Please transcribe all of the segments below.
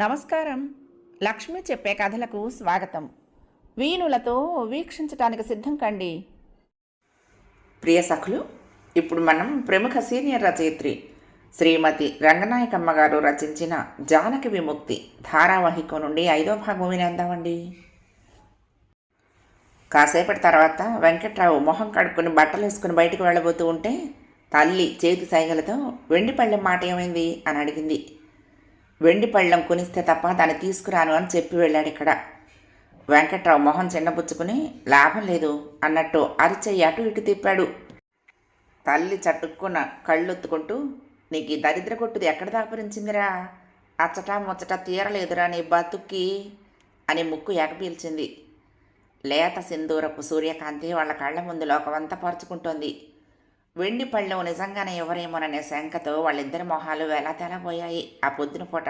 నమస్కారం. లక్ష్మి చెప్పే కథలకు స్వాగతం. వీణులతో వీక్షించటానికి సిద్ధం కండి. ప్రియ సఖులు, ఇప్పుడు మనం ప్రముఖ సీనియర్ రచయిత్రి శ్రీమతి రంగనాయకమ్మ గారు రచించిన జానకి విముక్తి ధారావాహికం నుండి 5వ భాగం వినేద్దామండి. కాసేపటి తర్వాత వెంకట్రావు మొహం కడుక్కుని బట్టలు వేసుకుని బయటకు వెళ్ళబోతూ ఉంటే తల్లి చేతి సైగలతో వెండి పళ్ళెం మాట ఏమైంది అని అడిగింది. వెండి పళ్ళెం కొనిస్తే తప్ప దాన్ని తీసుకురాను అని చెప్పి వెళ్ళాడు. ఇక్కడ వెంకట్రావు మొహం చిన్నపుచ్చుకుని లాభం లేదు అన్నట్టు అరిచెయ్యి అటు ఇటు తిప్పాడు. తల్లి చట్టుక్కున్న కళ్ళొత్తుకుంటూ, నీకు ఈ దరిద్ర కొట్టుది ఎక్కడ దాపరించిందిరా, అచ్చటా ముచ్చట తీరలేదురా నీ బతుక్కి అని ముక్కు ఎగపీల్చింది. లేత సింధూరపు సూర్యకాంతి వాళ్ళ కళ్ళ ముందు లోకమంతా పరుచుకుంటోంది. వెండి పళ్ళెం నిజంగానే ఎవరేమోననే శంకతో వాళ్ళిద్దరి మొహాలు ఎలా తెలబోయాయి. ఆ పొద్దున పూట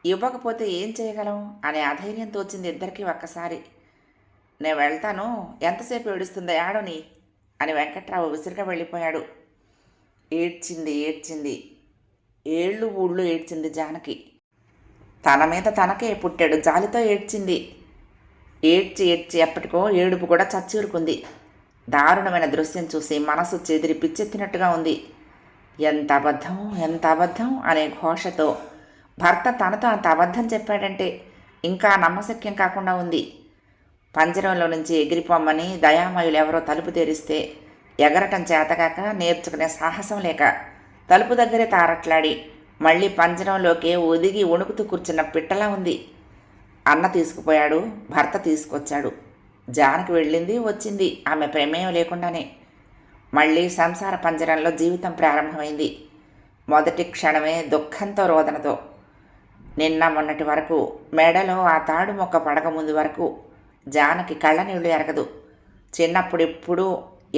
ఇవ్వకపోతే ఏం చేయగలం అనే అధైర్యం తోచింది ఇద్దరికీ ఒక్కసారి. నేను వెళ్తాను, ఎంతసేపు ఏడుస్తుందో ఏడని అని వెంకట్రావు విసురుగా వెళ్ళిపోయాడు. ఏడ్చింది ఏళ్ళు ఊళ్ళు ఏడ్చింది జానకి. తన మీద తనకే పుట్టాడు జాలితో ఏడ్చింది. ఏడ్చి ఎప్పటికో ఏడుపు కూడా చచ్చూరుకుంది. దారుణమైన దృశ్యం చూసి మనసు చెదిరి పిచ్చెత్తినట్టుగా ఉంది. ఎంత అబద్ధం అనే ఘోషతో భర్త తనతో అంత అబద్ధం చెప్పాడంటే ఇంకా నమ్మశక్యం కాకుండా ఉంది. పంజరంలో నుంచి ఎగిరిపోమ్మని దయామయులు ఎవరో తలుపు తెరిస్తే ఎగరటం చేతకాక నేర్చుకునే సాహసం లేక తలుపు దగ్గరే తారట్లాడి మళ్ళీ పంజరంలోకే ఒదిగి వణుకుతూ కూర్చున్న పిట్టలా ఉంది. అన్న తీసుకుపోయాడు, భర్త తీసుకొచ్చాడు. జానకి వెళ్ళింది వచ్చింది ఆమె ప్రమేయం లేకుండానే. మళ్ళీ సంసార పంజరంలో జీవితం ప్రారంభమైంది. మొదటి క్షణమే దుఃఖంతో రోదనతో. నిన్న మొన్నటి వరకు మెడలో ఆ తాడు మొక్క పడక ముందు వరకు జానకి కళ్ళ నీళ్లు ఎరగదు. చిన్నప్పుడు ఎప్పుడూ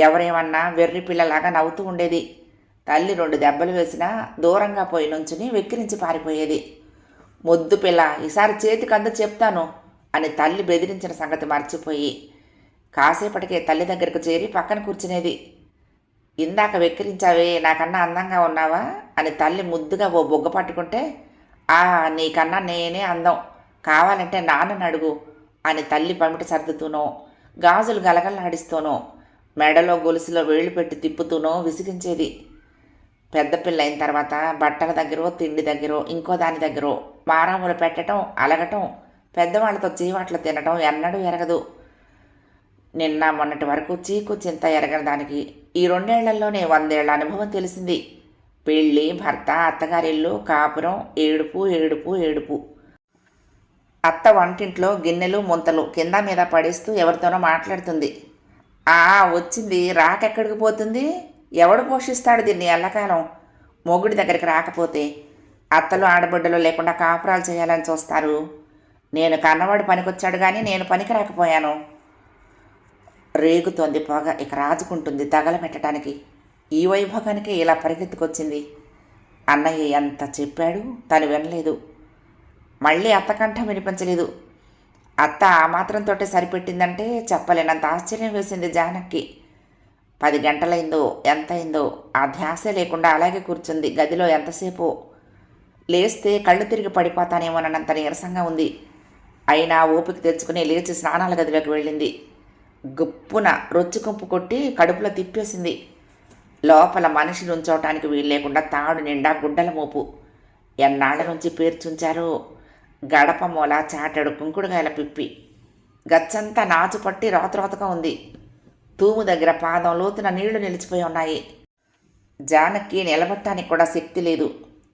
ఎవరేమన్నా వెర్రి పిల్లలాగా నవ్వుతూ ఉండేది. తల్లి 2 దెబ్బలు వేసినా దూరంగా పోయి నుంచుని వెక్కిరించి పారిపోయేది. ముద్దు పిల్ల, ఈసారి చేతికి అందు చెప్తాను అని తల్లి బెదిరించిన సంగతి మర్చిపోయి కాసేపటికే తల్లి దగ్గరకు చేరి పక్కన కూర్చునేది. ఇందాక వెక్కిరించావే, నాకన్నా అందంగా ఉన్నావా అని తల్లి ముద్దుగా ఓ బొగ్గ పట్టుకుంటే, నీకన్నా నేనే అందం, కావాలంటే నాన్నని అడుగు అని తల్లి పమిట సర్దుతూనో గాజులు గలగల్లాడిస్తూనో మెడలో గొలుసులో వేళ్లు పెట్టి తిప్పుతూనో విసిగించేది. పెద్ద పిల్ల అయిన తర్వాత బట్టల దగ్గరో తిండి దగ్గరో ఇంకో దాని దగ్గరో మారాములు పెట్టడం అలగటం పెద్దవాళ్లతో చీవాట్లు తినటం ఎన్నడూ ఎరగదు. నిన్న మొన్నటి వరకు చీకు చింత ఎరగని దానికి ఈ 2 ఏళ్లలోనే 100 ఏళ్ల అనుభవం తెలిసింది. పెళ్ళి, భర్త, అత్తగారిల్లు, కాపురం, ఏడుపు. అత్త వంటింట్లో గిన్నెలు ముంతలు కింద మీద పడేస్తూ ఎవరితోనో మాట్లాడుతుంది. వచ్చింది రాకెక్కడికి పోతుంది, ఎవడు పోషిస్తాడు దీన్ని ఎల్లకాలం, మొగుడి దగ్గరికి రాకపోతే అత్తలు ఆడబిడ్డలు లేకుండా కాపురాలు చేయాలని చూస్తారు. నేను కన్నవాడు పనికొచ్చాడు కానీ నేను పనికి రాకపోయాను. రేగుతోంది పొగ, ఇక రాజుకుంటుంది తగలబెట్టడానికి. ఈ వైభోగానికి ఇలా పరిగెత్తుకొచ్చింది. అన్నయ్య ఎంత చెప్పాడు, తను వినలేదు. మళ్ళీ అత్తకంఠం వినిపించలేదు. అత్త ఆ మాత్రంతోటే సరిపెట్టిందంటే చెప్పలేనంత ఆశ్చర్యం వేసింది జానకి. 10 గంటలైందో ఎంతైందో ఆ ధ్యాసే లేకుండా అలాగే కూర్చుంది గదిలో ఎంతసేపు. లేస్తే కళ్ళు తిరిగి పడిపోతానేమోనన్నంత నీరసంగా ఉంది. అయినా ఓపిక తెచ్చుకుని లేచి స్నానాల గదిలోకి వెళ్ళింది. గుప్పున రొచ్చుకుంపు కొట్టి కడుపులో తిప్పేసింది. లోపల మనిషి నుంచోటానికి వీలు లేకుండా తాడు నిండా గుడ్డల మోపు. ఎన్నాళ్ల నుంచి పేర్చుంచారు. గడప మూల చాటడు కుంకుడుగాయల పిప్పి. గచ్చంతా నాచు పట్టి రోతరోతగా ఉంది. తూము దగ్గర పాదం లోతున నీళ్లు నిలిచిపోయి ఉన్నాయి. జానకి నిలబట్టానికి కూడా శక్తి లేదు.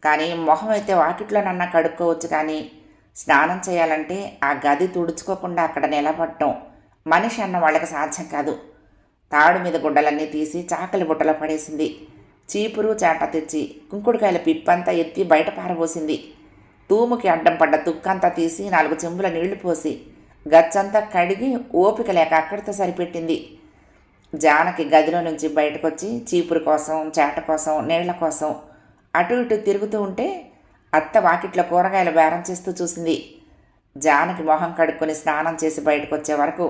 కానీ మొహం అయితే వాకిట్లోనన్నా కడుక్కోవచ్చు. కానీ స్నానం చేయాలంటే ఆ గది తుడుచుకోకుండా అక్కడ నిలబడటం మనిషి అన్న వాళ్ళకి సాధ్యం కాదు. తాడు మీద గుడ్డలన్నీ తీసి చాకలి బుట్టలో పడేసింది. చీపురు చాట తెచ్చి కుంకుడుకాయల పిప్పంతా ఎత్తి బయట పారబోసింది. తూముకి అడ్డం పడ్డ తుక్కంతా తీసి 4 చెంబుల నీళ్లు పోసి గచ్చంతా కడిగి ఓపిక లేక అక్కడితో సరిపెట్టింది. జానకి గదిలో నుంచి బయటకొచ్చి చీపురు కోసం చాట కోసం నీళ్ల కోసం అటు ఇటు తిరుగుతూ ఉంటే అత్త వాకిట్లో కూరగాయలు బేరం చేస్తూ చూసింది. జానకి మొహం కడుక్కొని స్నానం చేసి బయటకు వచ్చే వరకు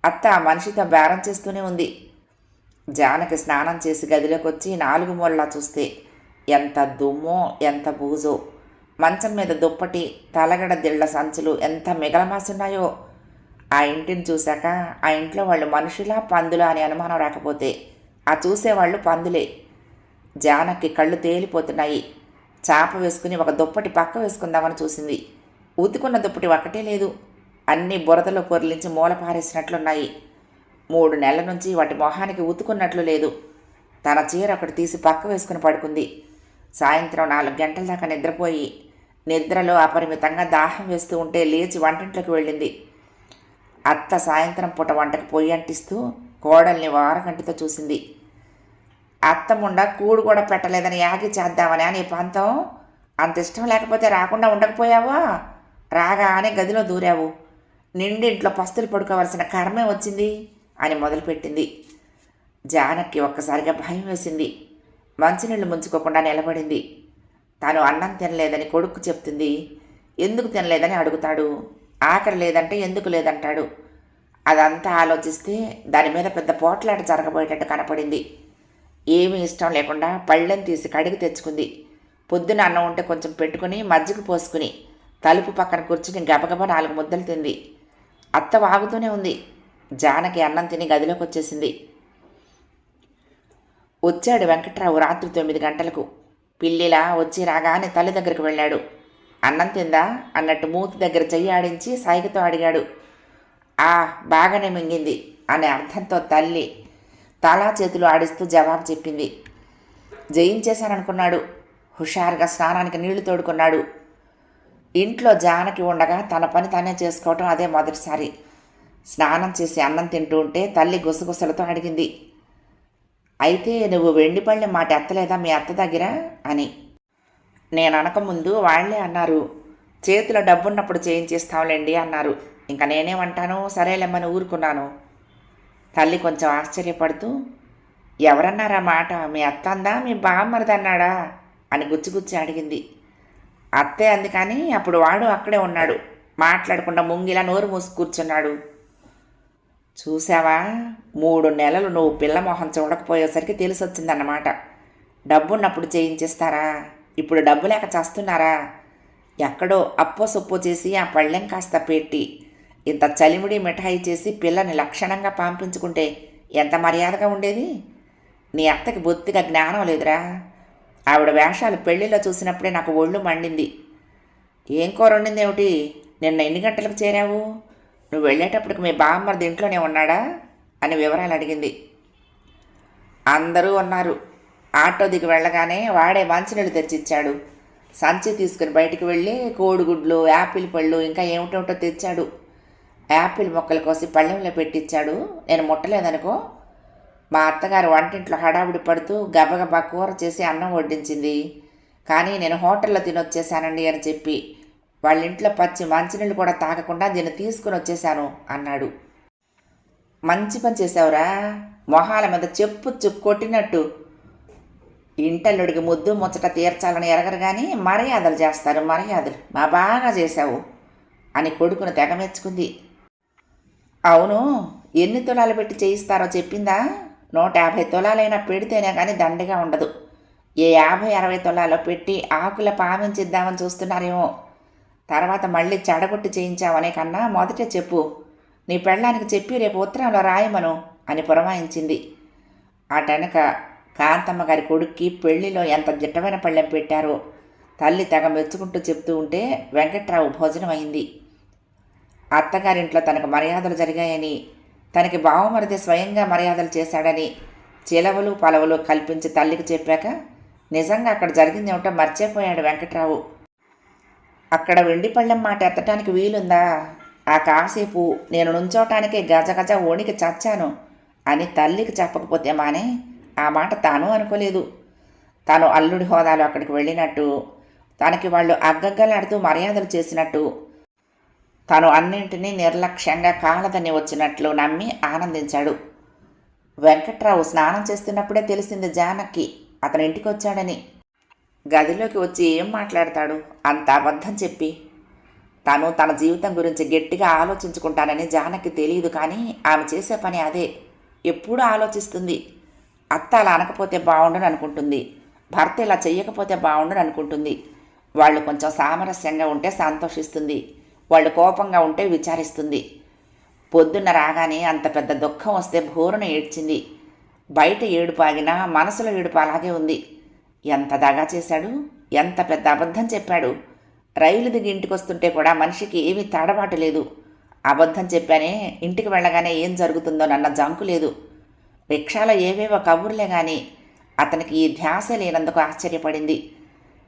అత్త ఆ మనిషితో బేరం చేస్తూనే ఉంది. జానకి స్నానం చేసి గదిలోకి వచ్చి 4 మూలలా చూస్తే ఎంత దుమ్మో ఎంత బూజో. మంచం మీద దుప్పటి, తలగడ దిళ్ల సంచులు ఎంత మిగలమాసున్నాయో. ఆ ఇంటిని చూశాక ఆ ఇంట్లో వాళ్ళు మనుషులా పందులా అని అనుమానం రాకపోతే ఆ చూసేవాళ్ళు పందులే. జానకి కళ్ళు తేలిపోతున్నాయి. చాప వేసుకుని ఒక దుప్పటి పక్క వేసుకుందామని చూసింది. ఉతుకున్న దుప్పటి ఒక్కటే లేదు. అన్నీ బురదలో పొర్లించి మూల పారేసినట్లున్నాయి. 3 నెలల నుంచి వాటి మొహానికి ఉతుకున్నట్లు లేదు. తన చీర ఒకటి తీసి పక్క వేసుకుని పడుకుంది. సాయంత్రం 4 గంటల దాకా నిద్రపోయి నిద్రలో అపరిమితంగా దాహం వేస్తూ ఉంటే లేచి వంటింట్లోకి వెళ్ళింది. అత్త సాయంత్రం పూట వంటకు పొయ్యి అంటిస్తూ కోడల్ని వారకంటితో చూసింది. అత్త ముండ కూడు కూడా పెట్టలేదని యాగి చేద్దామని నీ పంతం. అంత ఇష్టం లేకపోతే రాకుండా ఉండకపోయావా? రాగానే గదిలో దూరావు. నిండింట్లో పస్తులు పడుకోవలసిన కర్మే వచ్చింది అని మొదలుపెట్టింది. జానకి ఒక్కసారిగా భయం వేసింది. మంచినీళ్ళు ముంచుకోకుండా నిలబడింది. తాను అన్నం తినలేదని కొడుకు చెప్తుంది. ఎందుకు తినలేదని అడుగుతాడు. ఆకలి లేదంటే ఎందుకు లేదంటాడు. అదంతా ఆలోచిస్తే దాని మీద పెద్ద పోట్లాట జరగబోయేటట్టు కనపడింది. ఏమీ ఇష్టం లేకుండా పళ్ళెం తీసి కడిగి తెచ్చుకుంది. పొద్దున అన్నం ఉంటే కొంచెం పెట్టుకుని మజ్జిగ పోసుకుని తలుపు పక్కన కూర్చుని గబగబా 4 ముద్దలు తింది. అత్త వాగుతూనే ఉంది. జానకి అన్నం తిని గదిలోకి వచ్చేసింది. వచ్చాడు వెంకట్రావు రాత్రి 9 గంటలకు. పిల్లిలా వచ్చి రాగానే తల్లి దగ్గరికి వెళ్ళాడు. అన్నం తిందా అన్నట్టు మూతి దగ్గర చెయ్యి ఆడించి సైగతో అడిగాడు. బాగానే మింగింది అనే అర్థంతో తల్లి తలా చేతులు ఆడిస్తూ జవాబు చెప్పింది. జయించేశాననుకున్నాడు. హుషారుగా స్నానానికి నీళ్లు తోడుకున్నాడు. ఇంట్లో జానకి ఉండగా తన పని తానే చేసుకోవటం అదే మొదటిసారి. స్నానం చేసి అన్నం తింటూ ఉంటే తల్లి గుసగుసలతో అడిగింది. అయితే నువ్వు వెండి పళ్ళెం మాట ఎత్తలేదా మీ అత్త దగ్గర అని. నేను అనకముందు వాళ్లే అన్నారు. చేతిలో డబ్బున్నప్పుడు చేయించేస్తాంలేండి అన్నారు. ఇంకా నేనేమంటాను, సరేలేమ్మని ఊరుకున్నాను. తల్లి కొంచెం ఆశ్చర్యపడుతూ, ఎవరన్నారా మాట? మీ అత్త అందా మీ బామ్మరిదన్నాడా అని గుచ్చిగుచ్చి అడిగింది. అత్తే అంది కానీ అప్పుడు వాడు అక్కడే ఉన్నాడు. మాట్లాడకుండా ముంగిలా నోరు మూసి కూర్చున్నాడు. చూసావా, 3 నెలలు నువ్వు పిల్ల మొహం చూడకపోయేసరికి తెలిసొచ్చిందన్నమాట. డబ్బున్నప్పుడు చేయించేస్తారా? ఇప్పుడు డబ్బు లేక చేస్తున్నారా? ఎక్కడో అప్పో సొప్పో చేసి ఆ పళ్ళెం కాస్త పెట్టి ఇంత చలిమిడి మిఠాయి చేసి పిల్లని లక్షణంగా పంపించుకుంటే ఎంత మర్యాదగా ఉండేది. నీ అత్తకి బొత్తిగా జ్ఞానం లేదురా. ఆవిడ వేషాలు పెళ్లిలో చూసినప్పుడే నాకు ఒళ్ళు మండింది. ఏం కూర వండిందేమిటి? నిన్న ఎన్ని గంటలకు చేరావు? నువ్వు వెళ్ళేటప్పటికి మీ బామ్మర్ది ఇంట్లోనే ఉన్నాడా అని వివరాలు అడిగింది. అందరూ ఉన్నారు. ఆటో దిగి వెళ్ళగానే వాడే మంచినీళ్ళు తెచ్చిచ్చాడు. సంచి తీసుకుని బయటికి వెళ్ళి కోడిగుడ్లు, యాపిల్ పళ్ళు ఇంకా ఏమిటోటో తెచ్చాడు. యాపిల్ మొక్కలు కోసి పళ్ళెంలో పెట్టించాడు. నేను ముట్టలేదనుకో. మా అత్తగారు వంటింట్లో హడావుడి పడుతూ గబగబా కూర చేసి అన్నం వడ్డించింది. కానీ నేను హోటల్లో తినొచ్చేసానండి అని చెప్పి వాళ్ళ ఇంట్లో పచ్చి మంచినీళ్ళు కూడా తాగకుండా దీన్ని తీసుకుని వచ్చేశాను అన్నాడు. మంచి పని చేసావురా. మొహాల మీద చెప్పు కొట్టినట్టు. ఇంటల్లుడికి ముద్దు ముచ్చట తీర్చాలని ఎరగరు కానీ మర్యాదలు చేస్తారు. మర్యాదలు మా బాగా చేశావు అని కొడుకును తెగమెచ్చుకుంది. అవును, ఎన్ని తులాలు పెట్టి చేయిస్తారో చెప్పిందా? 150 తులాలైనా పెడితేనే కానీ దండిగా ఉండదు. ఏ 50-60 తులాలో పెట్టి ఆకుల పామించిద్దామని చూస్తున్నారేమో. తర్వాత మళ్ళీ చెడగొట్టి చేయించావనే కన్నా మొదటే చెప్పు. నీ పెళ్ళానికి చెప్పి రేపు ఉత్తరంలో రాయమను అని పురమాయించింది. అటనక కాంతమ్మ గారి కొడుక్కి పెళ్లిలో ఎంత దిట్టమైన పళ్ళెం పెట్టారో తల్లి తెగ మెచ్చుకుంటూ చెప్తూ ఉంటే వెంకట్రావు భోజనం అయింది. అత్తగారింట్లో తనకు మర్యాదలు జరిగాయని, తనకి బావమరిది స్వయంగా మర్యాదలు చేశాడని చిలవలు పలవలు కల్పించి తల్లికి చెప్పాక నిజంగా అక్కడ జరిగిందేమిటో మర్చిపోయాడు వెంకట్రావు. అక్కడ వెండి పళ్ళెం మాట ఎత్తటానికి వీలుందా? ఆ కాసేపు నేను నుంచోటానికే గజగజ వణికి చచ్చాను అని తల్లికి చెప్పకపోతే మానే ఆ మాట తాను అనుకోలేదు. తాను అల్లుడి హోదాలో అక్కడికి వెళ్ళినట్టు, తనకి వాళ్ళు అగ్గగ్గలాడుతూ మర్యాదలు చేసినట్టు, తాను అన్నింటినీ నిర్లక్ష్యంగా కాలదని వచ్చినట్లు నమ్మి ఆనందించాడు. వెంకట్రావు స్నానం చేస్తున్నప్పుడే తెలిసింది జానకి అతని ఇంటికి వచ్చాడని. గదిలోకి వచ్చి ఏం మాట్లాడతాడు అంత అబద్ధం చెప్పి? తాను తన జీవితం గురించి గట్టిగా ఆలోచించుకుంటానని జానకి తెలియదు, కానీ ఆమె చేసే పని అదే. ఎప్పుడూ ఆలోచిస్తుంది. అత్త అలా అనకపోతే బాగుండుని అనుకుంటుంది. భర్త ఇలా చెయ్యకపోతే బాగుండుని అనుకుంటుంది. వాళ్ళు కొంచెం సామరస్యంగా ఉంటే సంతోషిస్తుంది, వాళ్ళు కోపంగా ఉంటే విచారిస్తుంది. పొద్దున్న రాగానే అంత పెద్ద దుఃఖం వస్తే భోరున ఏడ్చింది. బయట ఏడుపు ఆగినా మనసులో ఏడుపు అలాగే ఉంది. ఎంత దగా చేశాడు, ఎంత పెద్ద అబద్ధం చెప్పాడు. రైలు దిగి ఇంటికి వస్తుంటే కూడా మనిషికి ఏమీ తడబాటు లేదు. అబద్ధం చెప్పానే, ఇంటికి వెళ్ళగానే ఏం జరుగుతుందోనన్న జంకు లేదు. రిక్షాలో ఏవేవో కబుర్లే గాని అతనికి ఈ ధ్యాస లేనందుకు ఆశ్చర్యపడింది.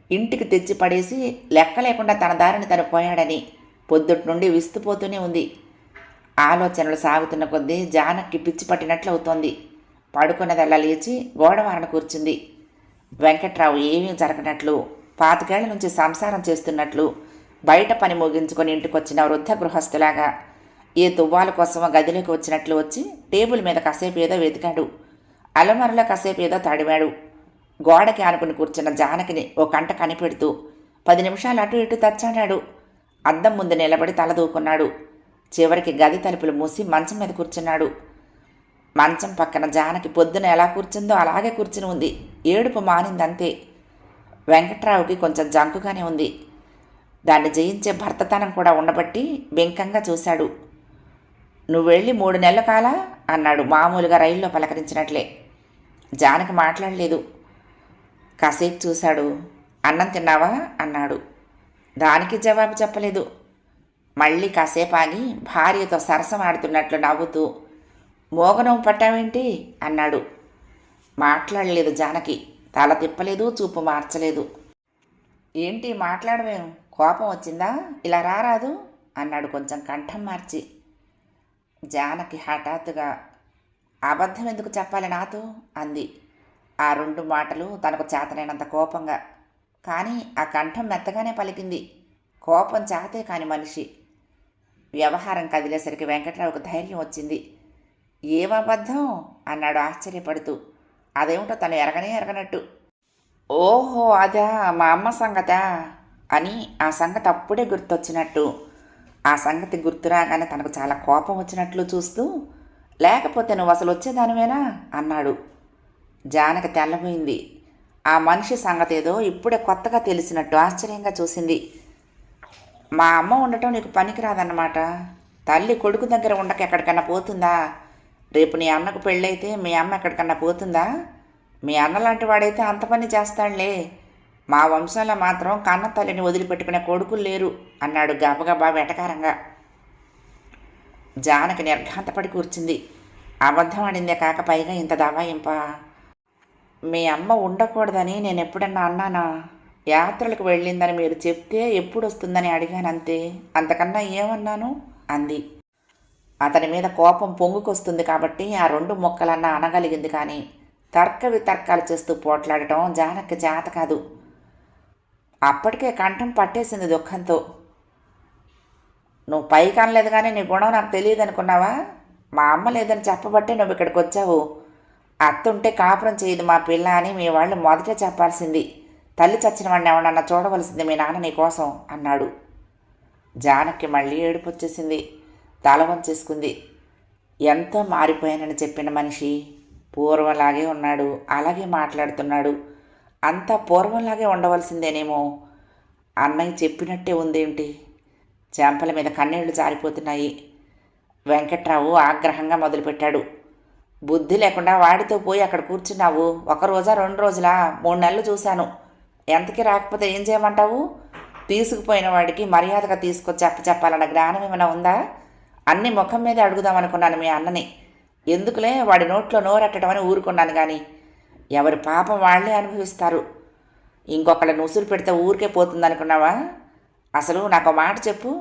ఇంటికి తెచ్చి పడేసి లెక్క లేకుండా తన దారిని తను పోయాడని పొద్దుటి నుండి విస్తుపోతూనే ఉంది. ఆలోచనలు సాగుతున్న కొద్దీ జానకి పిచ్చి పట్టినట్లవుతోంది. పడుకున్నదల్లా లేచి గోడవారణ కూర్చుంది. వెంకట్రావు ఏమీ జరగనట్లు, 25 ఏళ్ల నుంచి సంసారం చేస్తున్నట్లు, బయట పని ముగించుకొని ఇంటికొచ్చిన వృద్ధ గృహస్థులాగా ఏ తువ్వాల కోసమో గదిలోకి వచ్చినట్లు వచ్చి టేబుల్ మీద కాసేపు ఏదో వెతికాడు. అలమరలో కాసేపు ఏదో తడివాడు. గోడకి ఆనుకుని కూర్చున్న జానకిని ఓ కంట కనిపెడుతూ 10 నిమిషాలు అటు ఇటు తచ్చాడాడు. అద్దం ముందు నిలబడి తలదూకున్నాడు. చివరికి గది తలుపులు మూసి మంచం మీద కూర్చున్నాడు. మంచం పక్కన జానకి పొద్దున ఎలా కూర్చుందో అలాగే కూర్చుని ఉంది. ఏడుపు మానిందంతే. వెంకట్రావుకి కొంచెం జంకుగానే ఉంది. దాన్ని జయించే భర్తతనం కూడా ఉండబట్టి బెంకంగా చూశాడు. నువ్వు వెళ్ళి 3 నెలల కాలా అన్నాడు మామూలుగా రైల్లో పలకరించినట్లే. జానకి మాట్లాడలేదు. కాసేపు చూశాడు. అన్నం తిన్నావా అన్నాడు. దానికి జవాబు చెప్పలేదు. మళ్ళీ కాసేపు ఆగి భార్యతో సరసం ఆడుతున్నట్లు నవ్వుతూ మోగనవ్వు పట్టావేంటి అన్నాడు. మాట్లాడలేదు జానకి. తల తిప్పలేదు, చూపు మార్చలేదు. ఏంటి మాట్లాడవేం, కోపం వచ్చిందా, ఇలా రారాదు అన్నాడు కొంచెం కంఠం మార్చి. జానకి హఠాత్తుగా అబద్ధం ఎందుకు చెప్పాలి నాతో అంది. ఆ 2 మాటలు తనకు చేతనైనంత కోపంగా. కానీ ఆ కంఠం మెత్తగానే పలికింది. కోపం చేతే కాని మనిషి. వ్యవహారం కదిలేసరికి వెంకట్రావుకు ధైర్యం వచ్చింది. ఏం అబద్ధం అన్నాడు ఆశ్చర్యపడుతూ. అదేమిటో తను ఎరగనట్టు. ఓహో అదా, మా అమ్మ సంగతా అని ఆ సంగతి అప్పుడే గుర్తొచ్చినట్టు. ఆ సంగతి గుర్తురాగానే తనకు చాలా కోపం వచ్చినట్లు చూస్తూ, లేకపోతే నువ్వు అసలు వచ్చేదానివేనా అన్నాడు. జానకి తెల్లబోయింది. ఆ మనిషి సంగతి ఏదో ఇప్పుడే కొత్తగా తెలిసినట్టు ఆశ్చర్యంగా చూసింది. మా అమ్మ ఉండటం నీకు పనికిరాదన్నమాట. తల్లి కొడుకు దగ్గర ఉండక ఎక్కడికన్నా పోతుందా? రేపు నీ అన్నకు పెళ్ళైతే మీ అమ్మ ఎక్కడికన్నా పోతుందా? మీ అన్న లాంటి వాడైతే అంత పని చేస్తాడులే. మా వంశంలో మాత్రం కన్న తల్లిని వదిలిపెట్టుకునే కొడుకులు లేరు అన్నాడు గబగబా వెటకారంగా. జానకి నిర్ఘాంతపడి కూర్చుంది. అబద్ధం ఆడిందే కాక పైగా ఇంత దవాయింపా? మీ అమ్మ ఉండకూడదని నేను ఎప్పుడన్నా అన్నానా? యాత్రలకు వెళ్ళిందని మీరు చెప్తే ఎప్పుడు వస్తుందని అడిగానంతే, అంతకన్నా ఏమన్నాను అంది. అతని మీద కోపం పొంగుకొస్తుంది కాబట్టి ఆ 2 ముక్కలన్నా అనగలిగింది. కానీ తర్క వితర్కాలు చేస్తూ పోట్లాడటం జానకి చేత కాదు. అప్పటికే కంఠం పట్టేసింది దుఃఖంతో. నువ్వు పైకి అనలేదు కానీ నీ గుణం నాకు తెలియదు అనుకున్నావా? మా అమ్మ లేదని చెప్పబట్టే నువ్వు ఇక్కడికి వచ్చావు. అత్తుంటే కాపురం చేయదు మా పిల్ల అని మీ వాళ్ళు మొదటే చెప్పాల్సింది. తల్లి చచ్చిన వాడిని ఎవడన్నా చూడవలసింది మీ నాన్న నీ కోసం అన్నాడు. జానకి మళ్ళీ ఏడుపు వచ్చేసింది. తల వంచేసుకుంది. ఎంతో మారిపోయానని చెప్పిన మనిషి పూర్వంలాగే ఉన్నాడు, అలాగే మాట్లాడుతున్నాడు. అంతా పూర్వంలాగే ఉండవలసిందేనేమో. అన్నయ్య చెప్పినట్టే ఉందేంటి? చెంపల మీద కన్నీళ్లు జారిపోతున్నాయి. వెంకట్రావు ఆగ్రహంగా మొదలుపెట్టాడు. బుద్ధి లేకుండా వాడితో పోయి అక్కడ కూర్చున్నావు. 1 రోజా 2 రోజులా? 3 నెలలు చూశాను. ఎంతకీ రాకపోతే ఏం చేయమంటావు? తీసుకుపోయిన వాడికి మర్యాదగా తీసుకొచ్చి చెప్పాలన్న జ్ఞానం ఏమైనా ఉందా? అన్ని ముఖం మీద అడుగుదామనుకున్నాను మీ అన్నని. ఎందుకులే వాడి నోట్లో నోరెట్టడమని ఊరుకున్నాను. కానీ ఎవరి పాపం వాళ్లే అనుభవిస్తారు. ఇంకొకళ్ళని ఉసురు పెడితే ఊరికే పోతుందనుకున్నావా? అసలు నాకు మాట చెప్పు.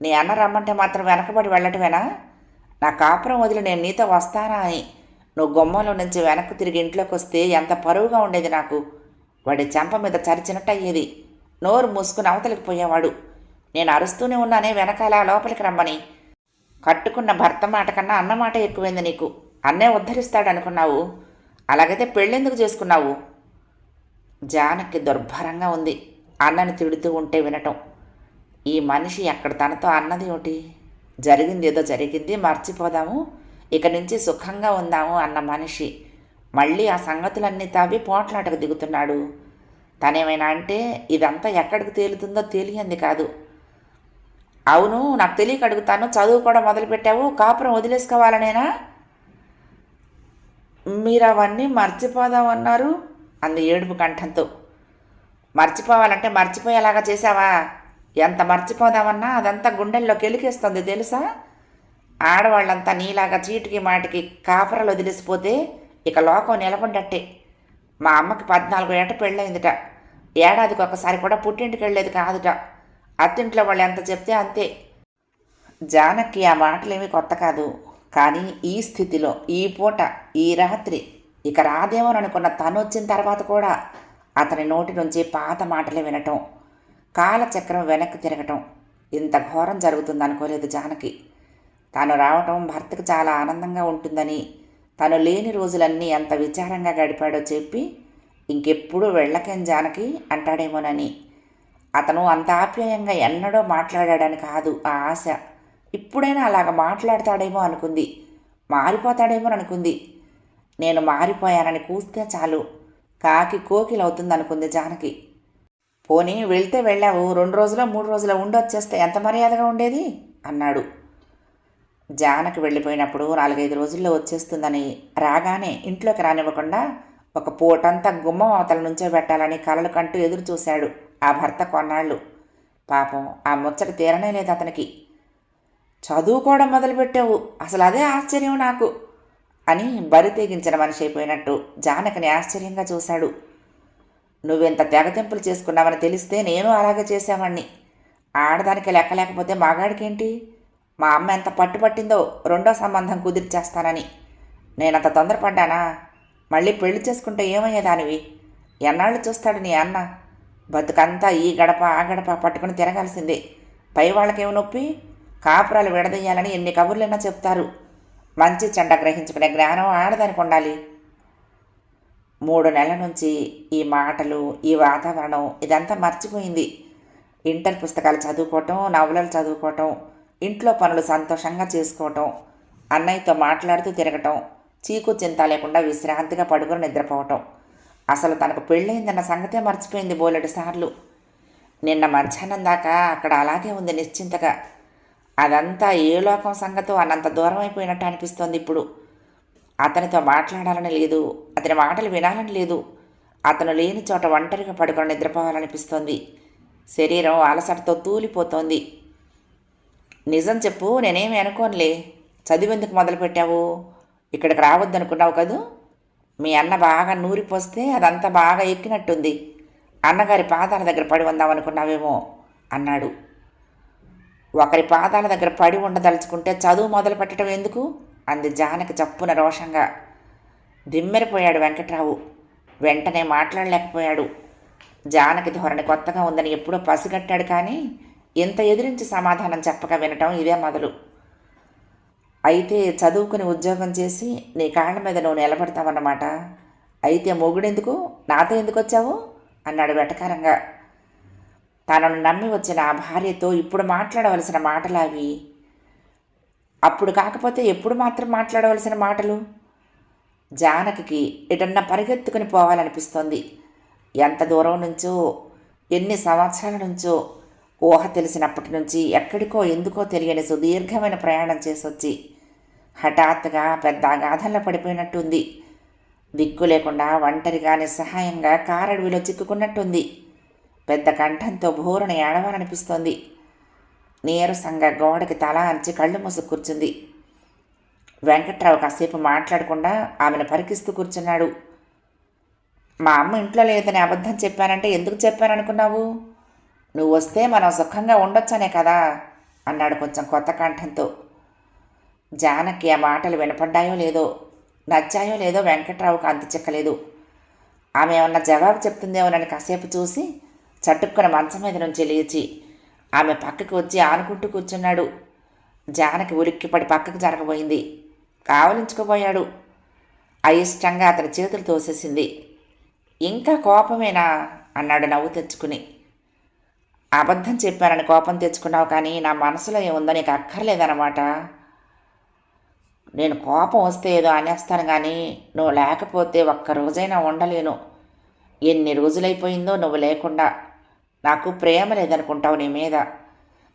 నీ అన్న రమ్మంటే మాత్రం వెనకబడి వెళ్ళటమేనా? నా కాపురం వదిలి నేను నీతో వస్తానా అని నువ్వు గుమ్మంలో నుంచి వెనక్కు తిరిగి ఇంట్లోకి వస్తే ఎంత పరువుగా ఉండేది నాకు. వాడి చెంప మీద చరిచినట్టు అయ్యేది. నోరు మూసుకుని అవతలికి పోయేవాడు. నేను అరుస్తూనే ఉన్నానే వెనకాల లోపలికి రమ్మని. కట్టుకున్న భర్త మాట కన్నా అన్న మాట ఎక్కువైంది నీకు. అన్నే ఉద్ధరిస్తాడనుకున్నావు. అలాగైతే పెళ్ళెందుకు చేసుకున్నావు? జానకి దుర్భరంగా ఉంది అన్నని తిడుతూ ఉంటే వినటం. ఈ మనిషి అక్కడ తనతో అన్నది ఒకటి, జరిగింది ఏదో జరిగింది, మర్చిపోదాము, ఇక నుంచి సుఖంగా ఉందాము అన్న మనిషి మళ్ళీ ఆ సంగతులన్నీ తావి పోట్లాటకు దిగుతున్నాడు. తనేమైనా అంటే ఇదంతా ఎక్కడికి తేలుతుందో తెలియంది కాదు. అవును, నాకు తెలియక అడుగుతాను, చదువు కూడా మొదలుపెట్టావు, కాపురం వదిలేసుకోవాలనేనా? మీరు అవన్నీ మర్చిపోదామన్నారు అంది ఏడుపు కంఠంతో. మర్చిపోవాలంటే మర్చిపోయేలాగా చేశావా? ఎంత మర్చిపోదామన్నా అదంతా గుండెల్లో కెలికేస్తుంది తెలుసా? ఆడవాళ్ళంతా నీలాగా చీటికి మాటికి కాపురాలు వదిలేసిపోతే ఇక లోకం నిలబడ్డట్టే. మా అమ్మకి 14 ఏట పెళ్ళయిందిట. ఏడాదికి ఒకసారి కూడా పుట్టింటికి వెళ్ళేది కాదుట. అత్తింట్లో వాళ్ళు ఎంత చెప్తే అంతే. జానకి ఆ మాటలేమీ కొత్త కాదు. కానీ ఈ స్థితిలో, ఈ పూట, ఈ రాత్రి ఇక రాదేమోననుకున్న తను వచ్చిన తర్వాత కూడా అతని నోటి నుంచి పాత మాటలే వినటం, కాలచక్రం వెనక్కి తిరగటం, ఇంత ఘోరం జరుగుతుందనుకోలేదు జానకి. తాను రావటం భర్తకు చాలా ఆనందంగా ఉంటుందని, తను లేని రోజులన్నీ ఎంత విచారంగా గడిపాడో చెప్పి ఇంకెప్పుడు వెళ్ళకేం జానకి అంటాడేమోనని. అతను అంత ఆప్యాయంగా ఎన్నడూ మాట్లాడాడని కాదు ఆ ఆశ. ఇప్పుడైనా అలాగ మాట్లాడతాడేమో అనుకుంది. మారిపోతాడేమో అనుకుంది. నేను మారిపోయానని కూస్తే చాలు కాకి కోకిలవుతుందనుకుంది జానకి. పోనీ వెళ్తే వెళ్ళావు, 2 రోజులో 3 రోజులో ఉండొచ్చేస్తే ఎంత మర్యాదగా ఉండేది అన్నాడు. జానకి వెళ్ళిపోయినప్పుడు 4-5 రోజుల్లో వచ్చేస్తుందని, రాగానే ఇంట్లోకి రానివ్వకుండా ఒక పూటంతా గుమ్మం అవతల నుంచో పెట్టాలని కలలు కంటూ ఎదురు చూశాడు ఆ భర్త కొన్నాళ్ళు. పాపం ఆ ముచ్చట తీరనే లేదు అతనికి. చదువుకోవడం మొదలుపెట్టావు, అసలు అదే ఆశ్చర్యం నాకు అని బరి తెగించిన మనిషి అయిపోయినట్టు జానకిని ఆశ్చర్యంగా చూశాడు. నువ్వెంత తెగతింపులు చేసుకున్నావని తెలిస్తే నేను అలాగే చేశావాణ్ణి. ఆడదానికి లెక్క లేకపోతే మగాడికేంటి? మా అమ్మ ఎంత పట్టుపట్టిందో 2వ సంబంధం కుదిర్చేస్తానని. నేనంత తొందరపడ్డానా? మళ్ళీ పెళ్లి చేసుకుంటే ఏమయ్యేదానివి? ఎన్నాళ్ళు చూస్తాడు నీ అన్న? బతుకంతా ఈ గడప ఆ గడప పట్టుకుని తిరగాల్సిందే. పై వాళ్ళకేమి నొప్పి? కాపురాలు విడదీయాలని ఎన్ని కబుర్లైనా చెప్తారు. మంచి చెడ్డ గ్రహించుకునే జ్ఞానం ఆడదానికి ఉండాలి. 3 నెలల నుంచి ఈ మాటలు, ఈ వాతావరణం ఇదంతా మర్చిపోయింది. ఇంటర్ పుస్తకాలు చదువుకోవటం, నవలలు చదువుకోవటం, ఇంట్లో పనులు సంతోషంగా చేసుకోవటం, అన్నయ్యతో మాట్లాడుతూ తిరగటం, చీకు చింత లేకుండా విశ్రాంతిగా పడుకుని నిద్రపోవటం. అసలు తనకు పెళ్ళయిందన్న సంగతే మర్చిపోయింది బోలెడు సార్లు. నిన్న మధ్యాహ్నం దాకా అక్కడ అలాగే ఉంది నిశ్చింతగా. అదంతా ఏ లోకం సంగతో అన్నంత దూరం అయిపోయినట్టు అనిపిస్తోంది ఇప్పుడు. అతనితో మాట్లాడాలని లేదు, అతని మాటలు వినాలని లేదు. అతను లేని చోట ఒంటరిగా పడుకొని నిద్రపోవాలనిపిస్తోంది. శరీరం అలసటతో తూలిపోతోంది. నిజం చెప్పు, నేనేమి అనుకోనులే. చదివేందుకు మొదలుపెట్టావు? ఇక్కడికి రావద్దనుకున్నావు కదూ? మీ అన్న బాగా నూరిపోస్తే అదంతా బాగా ఎక్కినట్టుంది. అన్నగారి పాదాల దగ్గర పడి ఉందామనుకున్నావేమో అన్నాడు. ఒకరి పాదాల దగ్గర పడి ఉండదలుచుకుంటే చదువు మొదలు పెట్టడం ఎందుకు? అంది జానకి చప్పున రోషంగా. దిమ్మెరిపోయాడు వెంకట్రావు. వెంటనే మాట్లాడలేకపోయాడు. జానకి ధోరణి కొత్తగా ఉందని ఎప్పుడో పసిగట్టాడు, కానీ ఇంత ఎదిరించి సమాధానం చెప్పక వినటం ఇదే మొదలు. అయితే చదువుకుని ఉద్యోగం చేసి నీ కాళ్ళ మీద నువ్వు నిలబడతావన్నమాట. అయితే మొగుడెందుకు, నాతో ఎందుకు వచ్చావు అన్నాడు వెటకారంగా. తనను నమ్మి వచ్చిన ఆ భార్యతో ఇప్పుడు మాట్లాడవలసిన మాటలు అవి. అప్పుడు కాకపోతే ఎప్పుడు మాత్రం మాట్లాడవలసిన మాటలు? జానకి ఎటన్నా పరిగెత్తుకుని పోవాలనిపిస్తోంది. ఎంత దూరం నుంచో, ఎన్ని సంవత్సరాల నుంచో, ఊహ తెలిసినప్పటి నుంచి ఎక్కడికో ఎందుకో తెలియని సుదీర్ఘమైన ప్రయాణం చేసొచ్చి హఠాత్తుగా పెద్ద అగాధంలో పడిపోయినట్టుంది. దిక్కు లేకుండా ఒంటరిగా నిస్సహాయంగా కారడవిలో చిక్కుకున్నట్టుంది. పెద్ద కంఠంతో భోరుని ఏడవాలనిపిస్తోంది. నీరసంగా గోడకి తల అంచి కళ్ళు మూసు కూర్చుంది. వెంకట్రావు కాసేపు మాట్లాడకుండా ఆమెను పరికిస్తూ కూర్చున్నాడు. మా అమ్మ ఇంట్లో లేదని అబద్ధం చెప్పానంటే ఎందుకు చెప్పాననుకున్నావు? నువ్వు వస్తే మనం సుఖంగా ఉండొచ్చనే కదా అన్నాడు కొంచెం కొత్త కంఠంతో. జానకి ఆ మాటలు వినపడ్డాయో లేదో, నచ్చాయో లేదో వెంకట్రావుకు అంత చిక్కలేదు. ఆమె ఏమన్నా జవాబు చెప్తుందేమోనని కాసేపు చూసి చటుక్కున మంచం మీద నుంచి లేచి ఆమె పక్కకి వచ్చి ఆనుకుంటూ కూర్చున్నాడు. జానకి ఉలిక్కిపడి పక్కకు జరగబోయింది. కావలించుకుపోయాడు. అయిష్టంగా అతని చేతులు తోసేసింది. ఇంకా కోపమేనా అన్నాడు నవ్వు తెచ్చుకుని. అబద్ధం చెప్పానని కోపం తెచ్చుకున్నావు, కానీ నా మనసులో ఏముందో నీకు అక్కర్లేదన్నమాట. నేను కోపం వస్తే ఏదో అనేస్తాను, కానీ నువ్వు లేకపోతే ఒక్క రోజైనా ఉండలేను. ఎన్ని రోజులైపోయిందో నువ్వు లేకుండా. నాకు ప్రేమ లేదనుకుంటావు నీ మీద,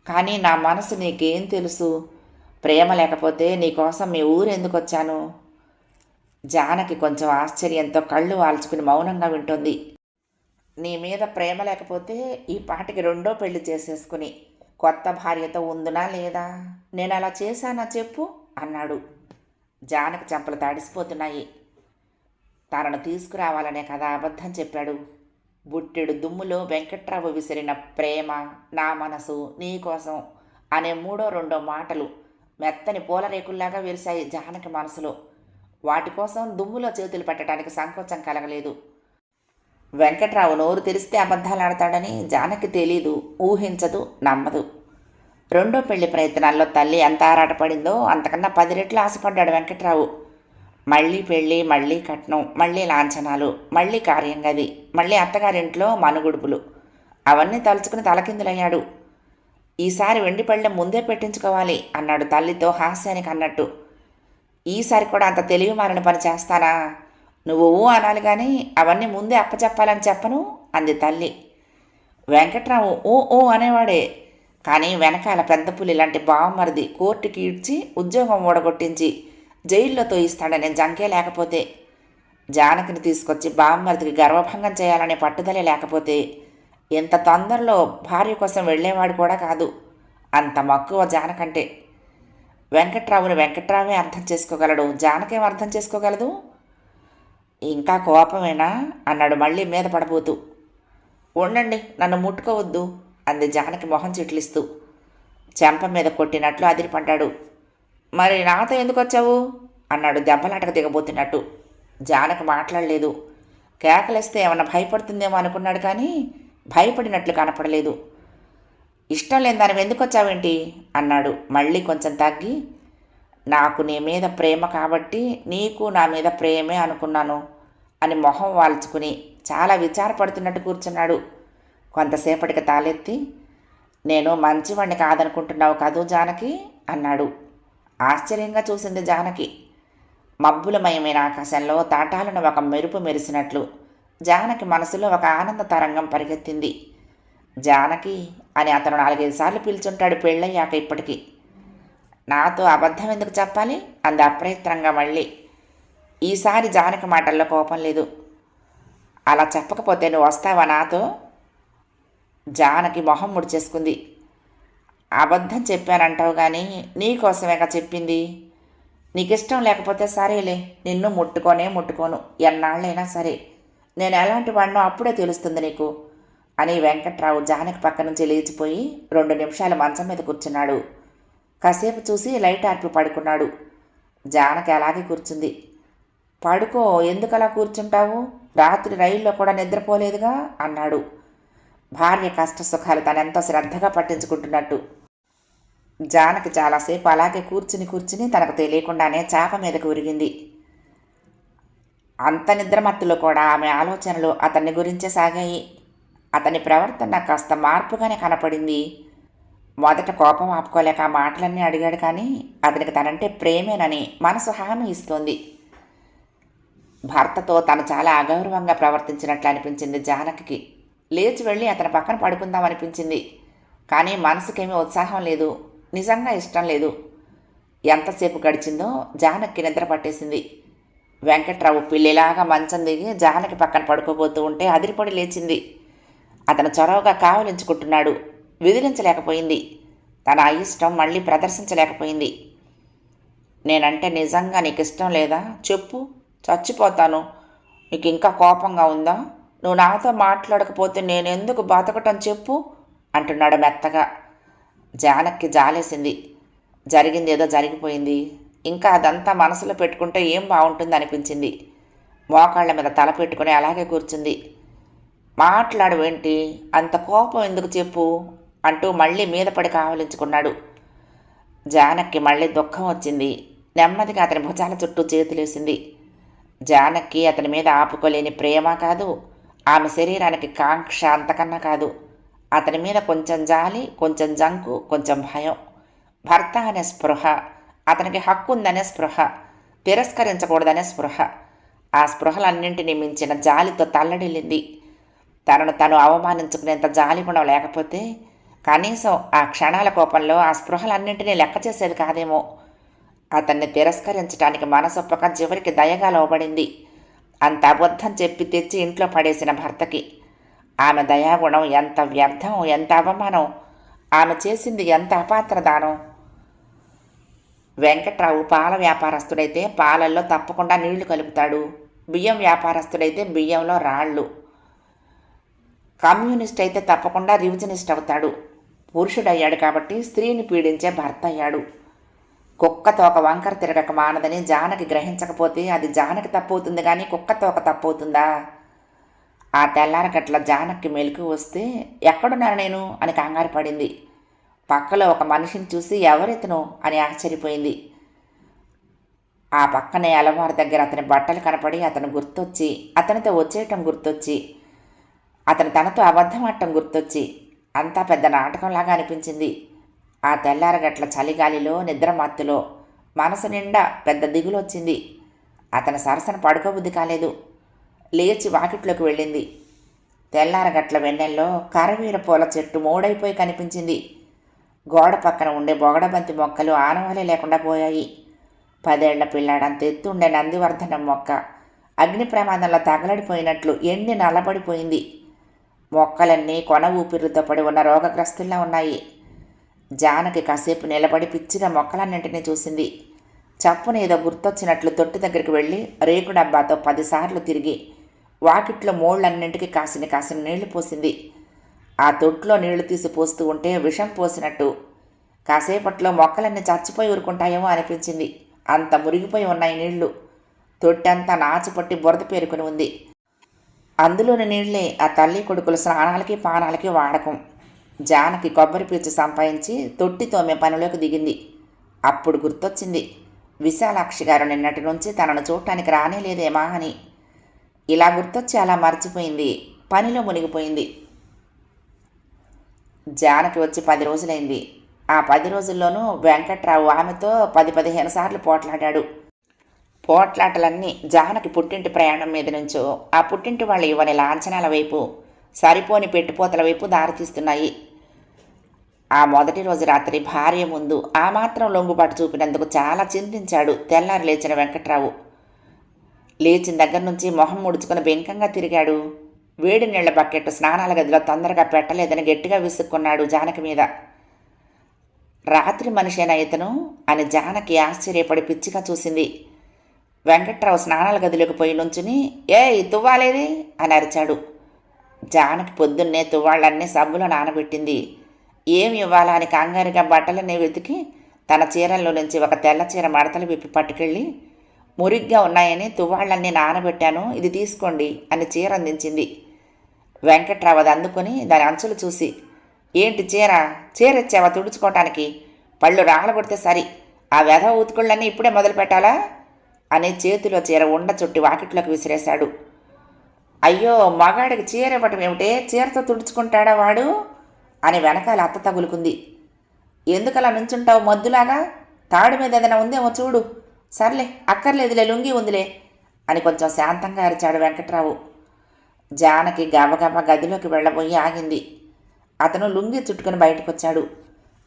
కానీ నా మనసు నీకేం తెలుసు? ప్రేమ లేకపోతే నీకోసం మీ ఊరు ఎందుకు వచ్చాను? జానకి కొంచెం ఆశ్చర్యంతో కళ్ళు వాల్చుకుని మౌనంగా వింటోంది. నీ మీద ప్రేమ లేకపోతే ఈ పాటికి రెండో పెళ్లి చేసేసుకుని కొత్త భార్యతో ఉందునా లేదా? నేను అలా చేశానా చెప్పు అన్నాడు. జానకి చెంపలు తడిసిపోతున్నాయి. తనను తీసుకురావాలనే కదా అబద్ధం చెప్పాడు. బుట్టెడు దుమ్ములో వెంకట్రావు విసిరిన ప్రేమ, నా మనసు, నీకోసం అనే మూడో రెండో మాటలు మెత్తని పూలరేకుల్లాగా విరిశాయి జానకి మనసులో. వాటి కోసం దుమ్ములో చేతులు పెట్టడానికి సంకోచం కలగలేదు. వెంకట్రావు నోరు తెరిస్తే అబద్ధాలు ఆడతాడని జానకి తెలీదు, ఊహించదు, నమ్మదు. రెండో పెళ్లి ప్రయత్నాల్లో తల్లి ఎంత ఆరాటపడిందో అంతకన్నా 10 రెట్లు ఆశపడ్డాడు వెంకట్రావు. మళ్ళీ పెళ్ళి, మళ్ళీ కట్నం, మళ్ళీ లాంఛనాలు, మళ్ళీ కార్యంగది, మళ్ళీ అత్తగారింట్లో మనుగుడుపులు, అవన్నీ తలుచుకుని తలకిందులయ్యాడు. ఈసారి వెండి పళ్ళెం ముందే పెట్టించుకోవాలి అన్నాడు తల్లితో హాస్యానికి అన్నట్టు. ఈసారి కూడా అంత తెలివి మారిన పని చేస్తానా? నువ్వు అనాలి కానీ అవన్నీ ముందే అప్పచెప్పాలని చెప్పను అంది తల్లి. వెంకట్రావు ఓ అనేవాడే, కానీ వెనకాల పెద్ద పులి లాంటి బావమరిది కోర్టుకి ఇడ్చి ఉద్యోగం ఓడగొట్టించి జైల్లో తోయిస్తాడనే జంకే లేకపోతే, జానకిని తీసుకొచ్చి బావమరిదికి గర్వభంగం చేయాలనే పట్టుదలే లేకపోతే ఎంత తొందరలో భార్య కోసం వెళ్ళేవాడు కూడా కాదు. అంత మక్కువ జానకంటే. వెంకట్రావుని వెంకట్రావే అర్థం చేసుకోగలడు, జానకేం అర్థం చేసుకోగలదు? ఇంకా కోపమేనా అన్నాడు మళ్ళీ మీద పడబోతూ. ఉండండి, నన్ను ముట్టుకోవద్దు అంది జానకి మొహం చిట్లిస్తూ. చెంప మీద కొట్టినట్లు అదిరిపడ్డాడు. మరి నాతో ఎందుకు వచ్చావు అన్నాడు దెబ్బలాటకు దిగబోతున్నట్టు. జానకి మాట్లాడలేదు. కేకలేస్తే ఏమన్నా భయపడుతుందేమో అనుకున్నాడు కానీ భయపడినట్లు కనపడలేదు. ఇష్టం లేని దాని ఎందుకు వచ్చావేంటి అన్నాడు మళ్ళీ కొంచెం తగ్గి. నాకు నీ మీద ప్రేమ కాబట్టి నీకు నా మీద ప్రేమే అనుకున్నాను అని మొహం వాల్చుకుని చాలా విచారపడుతున్నట్టు కూర్చున్నాడు. కొంతసేపటికి తాలెత్తి, నేను మంచివాణ్ణి కాదనుకుంటున్నావు కదూ జానకి అన్నాడు. ఆశ్చర్యంగా చూసింది జానకి. మబ్బులమయమైన ఆకాశంలో తాటాలను ఒక మెరుపు మెరిసినట్లు జానకి మనసులో ఒక ఆనంద తరంగం పరిగెత్తింది. జానకి అని అతను 4-5 సార్లు పిలుచుంటాడు పెళ్ళయ్యాక. ఇప్పటికీ నాతో అబద్ధం ఎందుకు చెప్పాలి అంది అప్రయత్నంగా మళ్ళీ. ఈసారి జానకి మాటల్లో కోపం లేదు. అలా చెప్పకపోతే నువ్వు వస్తావా నాతో? జానకి మొహం ముడిచేసుకుంది. అబద్ధం చెప్పానంటావు కానీ నీకోసమేగా చెప్పింది. నీకిష్టం లేకపోతే సరేలే, నిన్ను ముట్టుకోను, ఎన్నాళ్ళైనా సరే. నేను ఎలాంటి వాడినో అప్పుడే తెలుస్తుంది నీకు అని వెంకట్రావు జానకి పక్క నుంచి లేచిపోయి 2 నిమిషాలు మంచం మీద కూర్చున్నాడు. కాసేపు చూసి లైట్ ఆర్పి పడుకున్నాడు. జానకి అలాగే కూర్చుంది. పడుకో, ఎందుకలా కూర్చుంటావు? రాత్రి రైల్లో కూడా నిద్రపోలేదుగా అన్నాడు. భార్య కష్ట సుఖాలు తనెంతో శ్రద్ధగా పట్టించుకుంటున్నట్టు. జానకి చాలాసేపు అలాగే కూర్చుని తనకు తెలియకుండానే చాప మీదకు ఉరిగింది. అంత నిద్రమత్తులో కూడా ఆమె ఆలోచనలు అతన్ని గురించే సాగాయి. అతని ప్రవర్తన కాస్త మార్పుగానే కనపడింది. మొదట కోపం ఆపుకోలేక ఆ మాటలన్నీ అడిగాడు కానీ అతనికి తనంటే ప్రేమేనని మనసు హామీ ఇస్తోంది. భర్తతో తను చాలా అగౌరవంగా ప్రవర్తించినట్లు అనిపించింది జానకి. లేచి వెళ్ళి అతని పక్కన పడుకుందామనిపించింది. కానీ మనసుకేమీ ఉత్సాహం లేదు, నిజంగా ఇష్టం లేదు. ఎంతసేపు గడిచిందో జానకి నిద్ర పట్టేసింది. వెంకట్రావు పిల్లిలాగా మంచం దిగి జానకి పక్కన పడుకోబోతూ ఉంటే అదిరిపడి లేచింది. అతను చొరవగా కావలించుకుంటున్నాడు. విదిలించలేకపోయింది. తన అయిష్టం మళ్ళీ ప్రదర్శించలేకపోయింది. నేనంటే నిజంగా నీకు ఇష్టం లేదా? చెప్పు, చచ్చిపోతాను. నీకు ఇంకా కోపంగా ఉందా? నువ్వు నాతో మాట్లాడకపోతే నేనెందుకు బతకటం చెప్పు అంటున్నాడు మెత్తగా. జానకి జాలేసింది. జరిగిందేదో జరిగిపోయింది. ఇంకా అదంతా మనసులో పెట్టుకుంటే ఏం బాగుంటుంది అనిపించింది. మోకాళ్ళ మీద తల పెట్టుకుని అలాగే కూర్చుంది. మాట్లాడవేంటి? అంత కోపం ఎందుకు చెప్పు అంటూ మళ్ళీ మీద పడి కావలించుకున్నాడు. జానకి మళ్ళీ దుఃఖం వచ్చింది. నెమ్మదిగా అతని భుజాల చుట్టూ చేతులేసింది. జానకి అతని మీద ఆపుకోలేని ప్రేమ కాదు, ఆమె శరీరానికి కాంక్ష అంతకన్నా కాదు. అతని మీద కొంచెం జాలి, కొంచెం జంకు, కొంచెం భయం. భర్త అనే స్పృహ, అతనికి హక్కు ఉందనే స్పృహ, తిరస్కరించకూడదనే స్పృహ. ఆ స్పృహలన్నింటినీ మించిన జాలితో తల్లడిల్లింది. తనను తను అవమానించుకునేంత జాలిగుణం లేకపోతే కనీసం ఆ క్షణాల కోపంలో ఆ స్పృహలన్నింటినీ లెక్క చేసేది కాదేమో. అతన్ని తిరస్కరించడానికి మనసొప్పక చివరికి దయగా లోబడింది. అంత అబద్ధం చెప్పి తెచ్చి ఇంట్లో పడేసిన భర్తకి ఆమె దయాగుణం ఎంత వ్యర్థం, ఎంత అవమానం! ఆమె చేసింది ఎంత అపాత్రదానం! వెంకట్రావు పాల వ్యాపారస్తుడైతే పాలల్లో తప్పకుండా నీళ్లు కలుపుతాడు. బియ్యం వ్యాపారస్తుడైతే బియ్యంలో రాళ్ళు. కమ్యూనిస్ట్ అయితే తప్పకుండా రివిజనిస్ట్ అవుతాడు. పురుషుడయ్యాడు కాబట్టి స్త్రీని పీడించే భర్త అయ్యాడు. కుక్క తోక వంకర తిరగక మానదని జానకి గ్రహించకపోతే అది జానకి తప్పవుతుంది కానీ కుక్క తోక తప్పవుతుందా? ఆ తెల్లారగట్ల జానకి మెలకు వస్తే ఎక్కడున్నాను నేను అని కంగారు పడింది. పక్కలో ఒక మనిషిని చూసి ఎవరెతను అని ఆశ్చర్యపోయింది. ఆ పక్కనే అలవారు దగ్గర అతని బట్టలు కనపడి అతను గుర్తొచ్చి, అతనితో వచ్చేయటం గుర్తొచ్చి, అతను తనతో అబద్ధం ఆడటం గుర్తొచ్చి అంతా పెద్ద నాటకంలాగా అనిపించింది. ఆ తెల్లారగట్ల చలిగాలిలో నిద్రమత్తులో మనసు నిండా పెద్ద దిగులొచ్చింది. అతని సరసన పడుకోబుద్ధి కాలేదు. లేచి వాకిట్లోకి వెళ్ళింది. తెల్లారగట్ల వెన్నెల్లో కరవీర పూల చెట్టు మూడైపోయి కనిపించింది. గోడ పక్కన ఉండే బొగడబంతి మొక్కలు ఆనవాలే లేకుండా పోయాయి. 10 ఏళ్ల పిల్లాడంత ఎత్తుండే నందివర్ధనం మొక్క అగ్ని ప్రమాదంలో తగలడిపోయినట్లు ఎండి నల్లబడిపోయింది. మొక్కలన్నీ కొన ఊపిరితో పడి ఉన్న రోగగ్రస్తుల్లా ఉన్నాయి. జానకి కాసేపు నిలబడి పిచ్చిగా మొక్కలన్నింటినీ చూసింది. చప్పున ఏదో గుర్తొచ్చినట్లు తొట్టి దగ్గరికి వెళ్ళి రేకు డబ్బాతో 10 సార్లు తిరిగి వాకిట్లో మోళ్ళన్నింటికి కాసిన నీళ్లు పోసింది. ఆ తొట్లో నీళ్లు తీసి పోస్తూ ఉంటే విషం పోసినట్టు కాసేపట్లో మొక్కలన్నీ చచ్చిపోయి ఊరుకుంటాయేమో అనిపించింది. అంత మురిగిపోయి ఉన్నాయి నీళ్లు. తొట్టంతా నాచుపట్టి బురద పేరుకుని ఉంది. అందులోని నీళ్లే ఆ తల్లి కొడుకుల స్నానాలకి పానాలకి వాడకం. జానకి కొబ్బరి పీచు సంపాదించి తొట్టి తోమే పనిలోకి దిగింది. అప్పుడు గుర్తొచ్చింది విశాలాక్షి గారు నిన్నటి నుంచి తనను చూడటానికి రానేలేదేమా అని. ఇలా గుర్తొచ్చి అలా మర్చిపోయింది. పనిలో మునిగిపోయింది. జానకి వచ్చి 10 రోజులైంది. ఆ 10 రోజుల్లోనూ వెంకట్రావు ఆమెతో 10-15 సార్లు పోట్లాడాడు. పోట్లాటలన్నీ జానకి పుట్టింటి ప్రయాణం మీద నుంచో ఆ పుట్టింటి వాళ్ళు ఇవ్వని లాంఛనాల వైపు, సరిపోని పెట్టుపోతల వైపు దారితీస్తున్నాయి. ఆ మొదటి రోజు రాత్రి భార్య ముందు ఆ మాత్రం లొంగుబాటు చూపినందుకు చాలా చింతించాడు తెల్లారి లేచిన వెంకట్రావు. లేచిన దగ్గర నుంచి మొహం ముడుచుకుని బెంకంగా తిరిగాడు. వేడి నీళ్ల బకెట్ స్నానాల గదిలో తొందరగా పెట్టలేదని గట్టిగా విసుక్కున్నాడు జానకి మీద. రాత్రి మనిషేనా ఇతను అని జానకి ఆశ్చర్యపడి పిచ్చిగా చూసింది. వెంకట్రావు స్నానాల గదిలోకి పోయి నుంచుని తువ్వాలేది అని అరిచాడు. జానకి పొద్దున్నే తువ్వాళ్ళన్నీ సబ్బులో నానబెట్టింది. ఏమి ఇవ్వాలా అని కంగారుగా బట్టలన్నీ వెతికి తన చీరల్లో నుంచి ఒక తెల్ల చీర మడతలు విప్పి పట్టుకెళ్ళి మురిగ్గా ఉన్నాయని తువ్వాళ్ళన్నీ నానబెట్టాను, ఇది తీసుకోండి అని చీర అందించింది. వెంకట్రావు అది అందుకొని దాని అంచులు చూసి ఏంటి చీర ఇచ్చావా తుడుచుకోవటానికి? పళ్ళు రాలగొడితే సరి, ఆ వెధవ ఉతుకుళ్ళన్నీ ఇప్పుడే మొదలు పెట్టాలా అని చేతిలో చీర ఉండ చుట్టి వాకిట్లోకి విసిరేశాడు. అయ్యో మగాడికి చీర ఇవ్వటం ఏమిటే, చీరతో తుడుచుకుంటాడా వాడు అని వెనకాల అత్త తగులుకుంది. ఎందుకలా నుంచుంటావు మొద్దులాగా? తాడు మీద ఏదైనా ఉందేమో చూడు. సర్లే అక్కర్లేదులే, లుంగి ఉందిలే అని కొంచెం శాంతంగా అరిచాడు వెంకట్రావు. జానకి గబగబా గదిలోకి వెళ్ళబోయి ఆగింది. అతను లుంగి చుట్టుకుని బయటకు వచ్చాడు.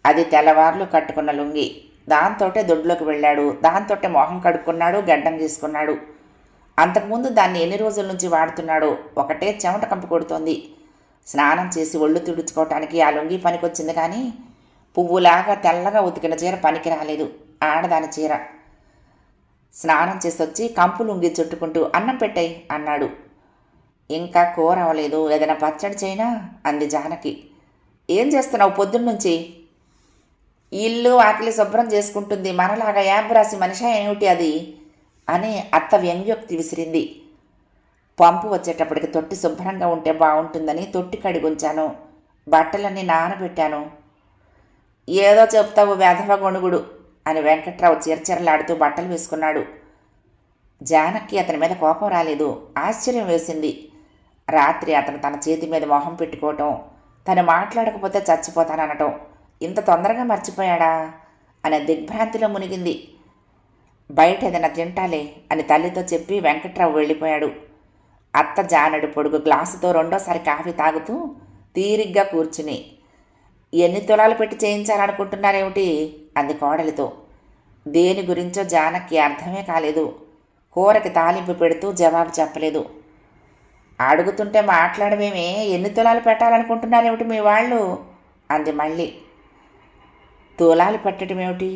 అది తెల్లవార్లు కట్టుకున్న లుంగి. దాంతోటే దొడ్లోకి వెళ్ళాడు. దాంతోటే మొహం కడుక్కున్నాడు, గడ్డం తీసుకున్నాడు. అంతకుముందు దాన్ని ఎన్ని రోజుల నుంచి వాడుతున్నాడో ఒకటే చెమట కంపు కొడుతోంది. స్నానం చేసి ఒళ్ళు తుడుచుకోవటానికి ఆ లుంగి పనికొచ్చింది కానీ పువ్వులాగా తెల్లగా ఉతికిన చీర పనికి రాలేదు. ఆడదాని చీర. స్నానం చేసి వచ్చి కంపు లుంగి చుట్టుకుంటూ అన్నం పెట్టాయి అన్నాడు. ఇంకా కూర అవ్వలేదు, ఏదైనా పచ్చడి చేయనా అంది జానకి. ఏం చేస్తున్నావు పొద్దున్నుంచి? ఇల్లు ఆకలి శుభ్రం చేసుకుంటుంది, మనలాగా యాబ్రాసి మనిషి ఏమిటి అది అని అత్త వ్యంగ్యోక్తి విసిరింది. పంపు వచ్చేటప్పటికి తొట్టి శుభ్రంగా ఉంటే బాగుంటుందని తొట్టి కడిగుంచాను, బట్టలన్నీ నానబెట్టాను. ఏదో చెప్తావు వెధవ గొణుగుడు అని వెంకట్రావు చీరచీరలాడుతూ బట్టలు వేసుకున్నాడు. జానకి అతని మీద కోపం రాలేదు, ఆశ్చర్యం వేసింది. రాత్రి అతను తన చేతి మీద మొహం పెట్టుకోవటం, తను మాట్లాడకపోతే చచ్చిపోతాననటం ఇంత తొందరగా మర్చిపోయాడా అనే దిగ్భ్రాంతిలో మునిగింది. బయట ఏదైనా తింటాలే అని తల్లితో చెప్పి వెంకట్రావు వెళ్ళిపోయాడు. అత్త జానడు పొడుగు గ్లాసుతో రెండోసారి కాఫీ తాగుతూ తీరిగ్గా కూర్చుని, ఎన్ని తులాలు పెట్టి చేయించాలనుకుంటున్నారేమిటి అంది కోడలితో. దేని గురించో జానకి అర్థమే కాలేదు. కూరకి తాలింపు పెడుతూ జవాబు చెప్పలేదు. అడుగుతుంటే మాట్లాడమేమే, ఎన్ని తులాలు పెట్టాలనుకుంటున్నారేమిటి మీ వాళ్ళు అంది మళ్ళీ. తులాలు పెట్టడమేమిటి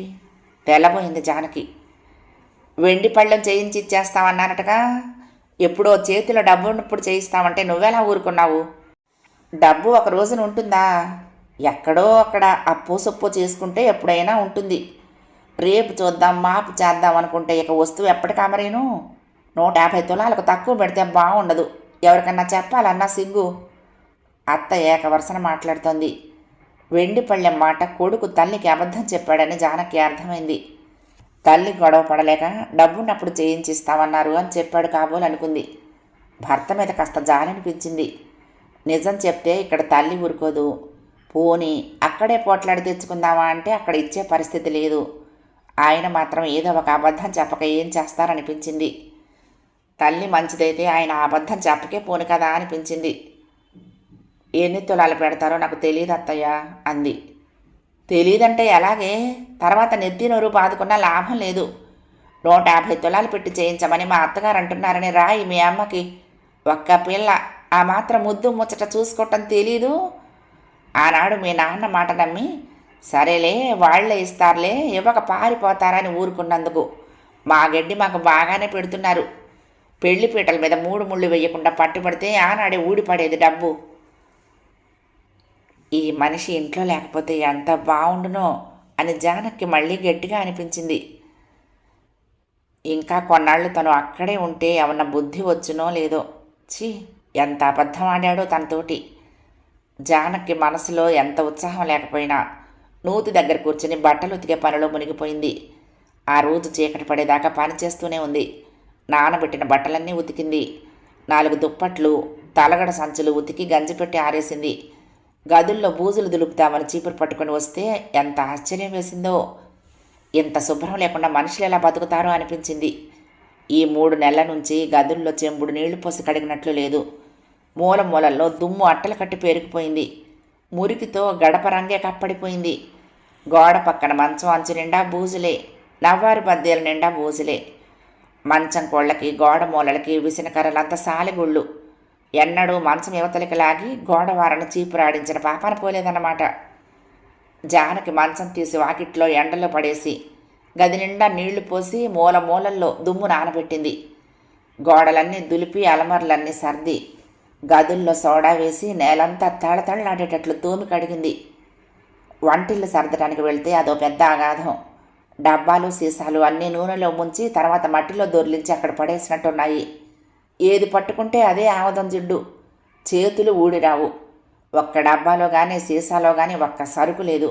తెల్లబోయింది జానకి. వెండి పళ్ళెం చేయించి ఇచ్చేస్తామన్నారటగా. ఎప్పుడో చేతిలో డబ్బు ఉన్నప్పుడు చేయిస్తామంటే నువ్వెలా ఊరుకున్నావు? డబ్బు ఒక రోజున ఉంటుందా? ఎక్కడో అక్కడ అప్పు సొప్పు చేసుకుంటే ఎప్పుడైనా ఉంటుంది. రేపు చూద్దాం మాపు చేద్దాం అనుకుంటే ఇక వస్తువు ఎప్పటికమరేను. 150 తులాలకు తక్కువ పెడితే బాగుండదు. ఎవరికన్నా చెప్పాలన్నా సిగ్గు. అత్త ఏకవరసన మాట్లాడుతోంది. వెండి పళ్ళెం మాట కొడుకు తల్లికి అబద్ధం చెప్పాడని జానకి అర్థమైంది. తల్లి గొడవ పడలేక డబ్బున్నప్పుడు చేయించిస్తామన్నారు అని చెప్పాడు కాబోలు అనుకుంది. భర్త మీద కాస్త జాలనిపించింది. నిజం చెప్తే ఇక్కడ తల్లి ఊరుకోదు. పోనీ అక్కడే పోట్లాడి తెచ్చుకుందామా అంటే అక్కడ ఇచ్చే పరిస్థితి లేదు. ఆయన మాత్రం ఏదో ఒక అబద్ధం చెప్పక ఏం చేస్తారనిపించింది. తల్లి మంచిదైతే ఆయన అబద్ధం చెప్పకే పోను కదా అనిపించింది. ఎన్ని తులాలు పెడతారో నాకు తెలియదు అత్తయ్య అంది. తెలీదంటే ఎలాగే? తర్వాత నెత్తి నోరు బాదుకున్నా లాభం లేదు. 150 తులాలు పెట్టి చేయించమని మా అత్తగారు అంటున్నారని రాయి మీ అమ్మకి. ఒక్క పిల్ల, ఆ మాత్రం ముద్దు ముచ్చట చూసుకోవటం తెలీదు. ఆనాడు మీ నాన్న మాట నమ్మి సరేలే వాళ్లే ఇస్తారులే ఇవ్వక పారిపోతారని ఊరుకున్నందుకు మా గడ్డి మాకు బాగానే పెడుతున్నారు. పెళ్లి పీటల మీద 3 ముళ్ళు వేయకుండా పట్టుబడితే ఆనాడే ఊడిపడేది డబ్బు. ఈ మనిషి ఇంట్లో లేకపోతే ఎంత బాగుండునో అని జానకి మళ్ళీ గట్టిగా అనిపించింది. ఇంకా కొన్నాళ్ళు తను అక్కడే ఉంటే ఏమన్నా బుద్ధి వచ్చునో లేదో. ఛీ, ఎంత అబద్ధం ఆడాడో తనతోటి. జానకి మనసులో ఎంత ఉత్సాహం లేకపోయినా నూతి దగ్గర కూర్చుని బట్టలు ఉతికే పనిలో మునిగిపోయింది. ఆ రోజు చీకటి పడేదాకా పని చేస్తూనే ఉంది. నానబెట్టిన బట్టలన్నీ ఉతికింది. 4 దుప్పట్లు, తలగడ సంచులు ఉతికి గంజిపెట్టి ఆరేసింది. గదుల్లో బూజులు దులుపుతామని చీపురు పట్టుకొని వస్తే ఎంత ఆశ్చర్యం వేసిందో. ఇంత శుభ్రం లేకుండా మనుషులు ఎలా బతుకుతారో అనిపించింది. ఈ 3 నెలల నుంచి గదుల్లో చెంబుడు నీళ్లు పోసి కడిగినట్లు లేదు. మూల మూలల్లో దుమ్ము అట్టలు కట్టి పేరుకుపోయింది. మురికితో గడప రంగే కప్పడిపోయింది. గోడ పక్కన మంచం అంచు నిండా బూజులే, నవ్వారు బద్దెల నిండా బూజులే. మంచం కోళ్ళకి గోడ మూలలకి విసినకర్రలంతా సాలెగుళ్ళు. ఎన్నడూ మంచం యువతలకి లాగి గోడవారను చీపురాడించిన పాపాన పోలేదన్నమాట. జానకి మంచం తీసి వాకిట్లో ఎండలో పడేసి గది నిండా నీళ్లు పోసి మూల మూలల్లో దుమ్ము నానబెట్టింది. గోడలన్నీ దులిపి అలమర్లన్నీ సర్ది గదుల్లో సోడా వేసి నేలంతా తళతళలాడేటట్లు తోమి కడిగింది. వంటిల్లు సర్దడానికి వెళ్తే అదో పెద్ద అగాధం. డబ్బాలు సీసాలు అన్నీ నూనెలో ముంచి తర్వాత మట్టిలో దొర్లించి అక్కడ పడేసినట్టున్నాయి. ఏది పట్టుకుంటే అదే ఆమదం జిడ్డు. చేతులు ఊడిరావు. ఒక్క డబ్బాలో కానీ సీసాలో కానీ ఒక్క సరుకు లేదు.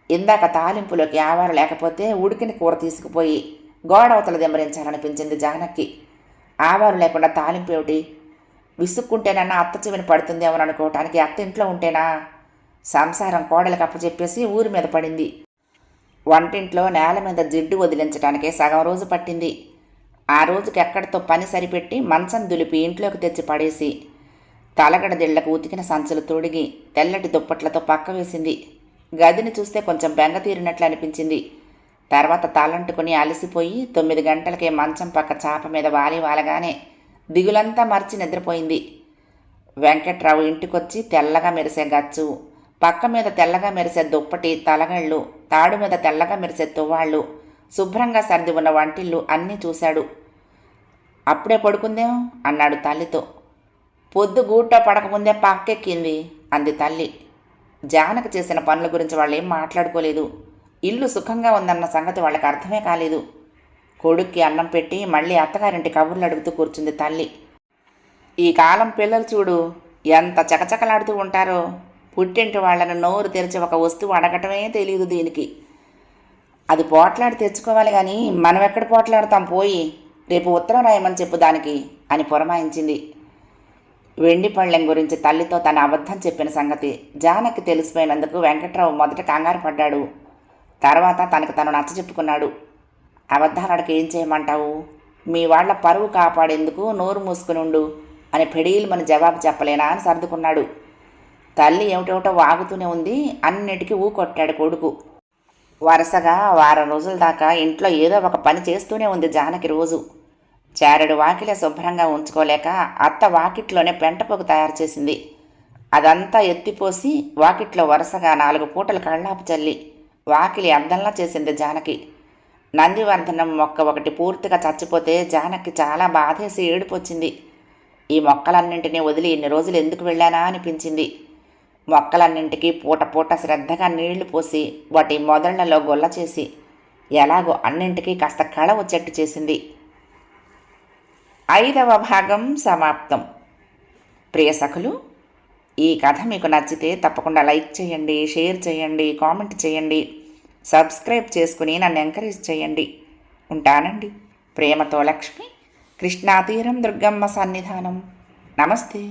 ఇందాక తాలింపులోకి ఆవారు లేకపోతే ఉడికిన కూర తీసుకుపోయి గోడ అవతల దెమ్మరించాలనిపించింది జానకి. ఆవారు లేకుండా తాలింపు ఏమిటి? విసుక్కుంటేనన్నా అత్త చెవిని పడుతుందేమో అనుకోవటానికి అత్త ఇంట్లో ఉంటేనా? సంసారం కోడలికి అప్పచెప్పేసి ఊరి మీద పడింది. వంటింట్లో నేల మీద జిడ్డు వదిలించడానికే సగం రోజు పట్టింది. ఆ రోజుకి ఎక్కడితో పని సరిపెట్టి మంచం దులిపి ఇంట్లోకి తెచ్చి పడేసి తలగడ దిళ్లకు ఉతికిన సంచులు తొడిగి తెల్లటి దుప్పట్లతో పక్క వేసింది. గదిని చూస్తే కొంచెం బెంగ తీరినట్లు అనిపించింది. తర్వాత తలంటుకుని అలసిపోయి 9 గంటలకే మంచం పక్క చాప మీద వాలగానే దిగులంతా మర్చి నిద్రపోయింది. వెంకట్రావు ఇంటికొచ్చి తెల్లగా మెరిసే గచ్చు, పక్క మీద తెల్లగా మెరిసే దుప్పటి, తలగళ్ళు, తాడు మీద తెల్లగా మెరిసే తువ్వాళ్ళు, శుభ్రంగా సర్ది ఉన్న వంటిల్లు అన్నీ చూశాడు. అప్పుడే పడుకుందేం అన్నాడు తల్లితో. పొద్దు గూట్లో పడకముందే పక్కెక్కింది అంది తల్లి. జానకి చేసిన పనుల గురించి వాళ్ళు ఏం మాట్లాడుకోలేదు. ఇల్లు సుఖంగా ఉందన్న సంగతి వాళ్ళకి అర్థమే కాలేదు. కొడుక్కి అన్నం పెట్టి మళ్ళీ అత్తగారింటి కబుర్లు అడుగుతూ కూర్చుంది తల్లి. ఈ కాలం పిల్లలు చూడు ఎంత చకచకలాడుతూ ఉంటారో. పుట్టింటి వాళ్ళని నోరు తెరిచి ఒక వస్తువు అడగటమే తెలియదు దీనికి. అది పోట్లాడి తెచ్చుకోవాలి కానీ మనం ఎక్కడ పోట్లాడతాం పోయి. రేపు ఉత్తరం రాయమని చెప్పు దానికి అని పురమాయించింది. వెండి పళ్ళెం గురించి తల్లితో తన అబద్ధం చెప్పిన సంగతి జానకి తెలిసిపోయినందుకు వెంకట్రావు మొదట కంగారు పడ్డాడు. తర్వాత తనకు తను నచ్చచెప్పుకున్నాడు. అబద్ధాలకి ఏం చేయమంటావు? మీ వాళ్ళ పరువు కాపాడేందుకు నోరు మూసుకుని ఉండు. అని పెడీలమని జవాబు చెప్పలేనా అని సర్దుకున్నాడు. తల్లి ఏమిటేమిటో వాగుతూనే ఉంది. అన్నిటికీ ఊకొట్టాడు కొడుకు. వరుసగా వారం రోజుల దాకా ఇంట్లో ఏదో ఒక పని చేస్తూనే ఉంది జానకి రోజు. చారెడు వాకిలే శుభ్రంగా ఉంచుకోలేక అత్త వాకిట్లోనే పెంటపోగు తయారు చేసింది. అదంతా ఎత్తిపోసి వాకిట్లో వరుసగా 4 పూటలు కళ్ళాపు చల్లి వాకిలి అద్దంలా చేసింది జానకి. నందివర్ధనం మొక్క ఒకటి పూర్తిగా చచ్చిపోతే జానకి చాలా బాధేసి ఏడుపొచ్చింది. ఈ మొక్కలన్నింటినీ వదిలి ఇన్ని రోజులు ఎందుకు వెళ్ళానా అనిపించింది. మొక్కలన్నింటికీ పూట పూట శ్రద్ధగా నీళ్లు పోసి వాటి మొదళ్లలో గొల్ల చేసి ఎలాగో అన్నింటికీ కాస్త కళ వచ్చేట్టు చేసింది. 5వ భాగం సమాప్తం. ప్రియ సఖులు, ఈ కథ మీకు నచ్చితే తప్పకుండా లైక్ చేయండి, షేర్ చేయండి, కామెంట్ చేయండి, సబ్స్క్రైబ్ చేసుకుని నన్ను ఎంకరేజ్ చేయండి. ఉంటానండి. ప్రేమతో లక్ష్మి, కృష్ణాతీరం దుర్గమ్మ సన్నిధానం. నమస్తే.